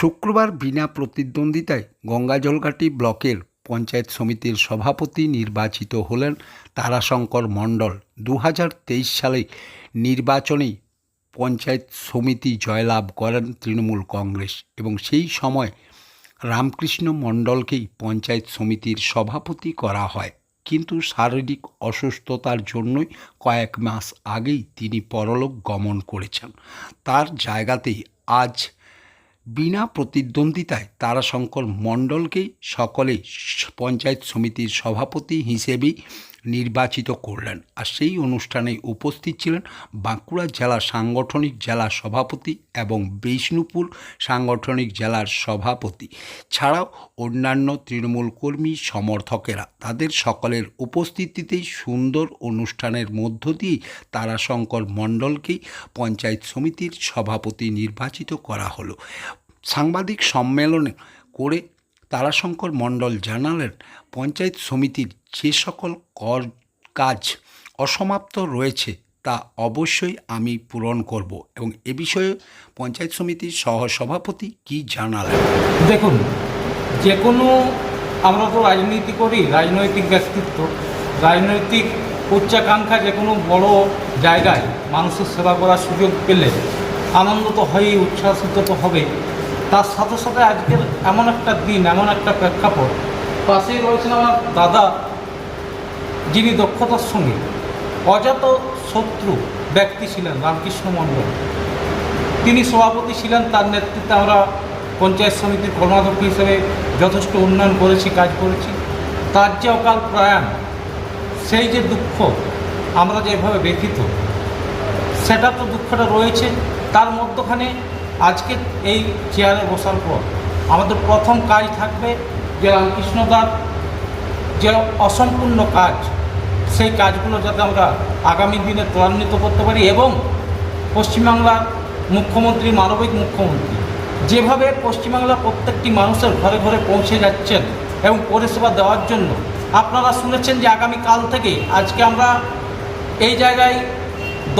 শুক্রবার বিনা প্রতিদ্বন্দ্বিতায় গঙ্গাজলঘাটি ব্লকের পঞ্চায়েত সমিতির সভাপতি নির্বাচিত হলেন তারাশঙ্কর মণ্ডল। 2023 সালে নির্বাচনেই পঞ্চায়েত সমিতি জয়লাভ করেন তৃণমূল কংগ্রেস এবং সেই সময় রামকৃষ্ণ মণ্ডলকেই পঞ্চায়েত সমিতির সভাপতি করা হয়। কিন্তু শারীরিক অসুস্থতার জন্যই কয়েক মাস আগেই তিনি পরলোক গমন করেছেন। তার জায়গাতেই আজ বিনা প্রতিদ্বন্দ্বিতায় তারাশঙ্কর মণ্ডলকেই সকলেই পঞ্চায়েত সমিতির সভাপতি হিসেবেই নির্বাচিত করলেন। আর সেই অনুষ্ঠানে উপস্থিত ছিলেন বাঁকুড়া জেলা সাংগঠনিক জেলা সভাপতি এবং বিষ্ণুপুর সাংগঠনিক জেলার সভাপতি ছাড়াও অন্যান্য তৃণমূল কর্মী সমর্থকেরা। তাদের সকলের উপস্থিতিতেই সুন্দর অনুষ্ঠানের মধ্য দিয়ে তারাশঙ্কর মণ্ডলকেই পঞ্চায়েত সমিতির সভাপতি নির্বাচিত করা হলো। সাংবাদিক সম্মেলনে করে তারাশঙ্কর মণ্ডল জানালেন, পঞ্চায়েত সমিতির যে সকল কাজ অসমাপ্ত রয়েছে তা অবশ্যই আমি পূরণ করব এবং এ বিষয়ে পঞ্চায়েত সমিতির সহসভাপতি কি জানালেন। দেখুন, যে কোনো আমরা তো রাজনীতি করি, রাজনৈতিক ব্যক্তিত্ব, রাজনৈতিক উচ্চাকাঙ্ক্ষা যে কোনো বড় জায়গায় মানুষের সেবা করার সুযোগ পেলে আনন্দ তো হয়ই, উচ্ছ্বাসিত তো হবে। তার সাথে সাথে আজকের এমন একটা দিন, এমন একটা প্রেক্ষাপট, পাশেই রয়েছেন আমার দাদা, যিনি দক্ষতার সঙ্গে অজাত শত্রু ব্যক্তি ছিলেন রামকৃষ্ণ মণ্ডল। তিনি সভাপতি ছিলেন, তার নেতৃত্বে আমরা পঞ্চায়েত সমিতির কর্মাধ্যক্ষ হিসেবে যথেষ্ট উন্নয়ন করেছি, কাজ করেছি। তার যে অকাল প্রয়াণ, সেই যে দুঃখ আমরা যেভাবে ব্যথিত, সেটা তো দুঃখটা রয়েছে। তার মধ্যখানে আজকে এই চেয়ারে বসার পর আমাদের প্রথম কাজ থাকবে যে রামকৃষ্ণদার যে অসম্পূর্ণ কাজ, সেই কাজগুলো যাতে আমরা আগামী দিনে ত্বরান্বিত করতে পারি এবং পশ্চিমবাংলার মুখ্যমন্ত্রী, মানবিক মুখ্যমন্ত্রী, যেভাবে পশ্চিমবাংলার প্রত্যেকটি মানুষের ঘরে ঘরে পৌঁছে যাচ্ছেন এবং পরিষেবা দেওয়ার জন্য আপনারা শুনেছেন যে আগামীকাল থেকে আজকে আমরা এই জায়গায়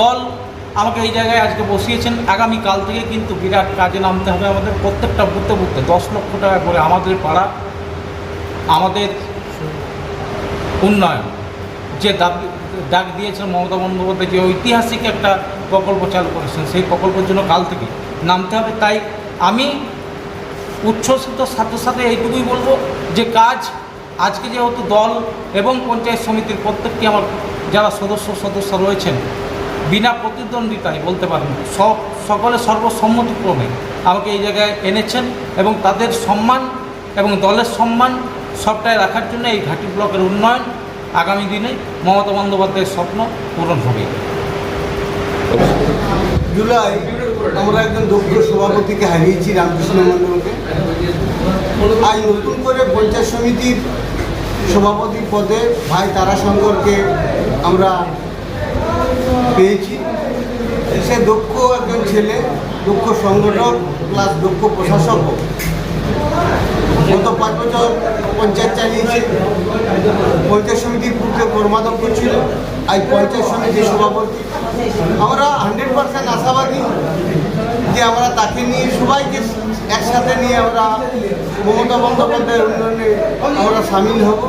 দল আমাকে এই জায়গায় আজকে বসিয়েছেন। আগামীকাল থেকে কিন্তু বিরাট কাজে নামতে হবে আমাদের। প্রত্যেকটা বুথে বুথে 10 লক্ষ টাকা করে আমাদের পাড়া, আমাদের উন্নয়ন যে ডাক দিয়েছেন মমতা বন্দ্যোপাধ্যায়, যে ঐতিহাসিক একটা প্রকল্প চালু করেছেন, সেই প্রকল্পের জন্য কাল থেকে নামতে হবে। তাই আমি উচ্ছ্বসিত সাথে সাথে এইটুকুই বলবো যে কাজ আজকে যেহেতু দল এবং পঞ্চায়েত সমিতির প্রত্যেকটি আমার যারা সদস্য রয়েছেন বিনা প্রতিদ্বন্দ্বিতায় বলতে পারেন, সকলে সর্বসম্মতিক্রমে আমাকে এই জায়গায় এনেছেন এবং তাদের সম্মান এবং দলের সম্মান সবটাই রাখার জন্য এই ঘাটি ব্লকের উন্নয়ন আগামী দিনে মমতা বন্দ্যোপাধ্যায়ের স্বপ্ন পূরণ হবে। জুলাই আমরা একজন দক্ষ সভাপতিকে হারিয়েছি, রামকৃষ্ণ মণ্ডলকে। আজ নতুন করে পঞ্চায়েত সমিতির সভাপতি পদে ভাই তারাশঙ্করকে আমরা পেয়েছি। সে দক্ষ একজন ছেলে, দক্ষ সংগঠক প্লাস দক্ষ প্রশাসক। গত 5 বছর পঞ্চায়েত চালিয়েছে, পঞ্চায়েত সমিতির পূর্বে কর্মাধ্যক্ষ ছিল, আজ পঞ্চায়েত সমিতির সভাপতি। আমরা 100% আশাবাদী যে আমরা তাকে নিয়ে, সবাইকে একসাথে নিয়ে আমরা মমতা বন্দ্যোপাধ্যায়ের উন্নয়নে আমরা সামিল হব।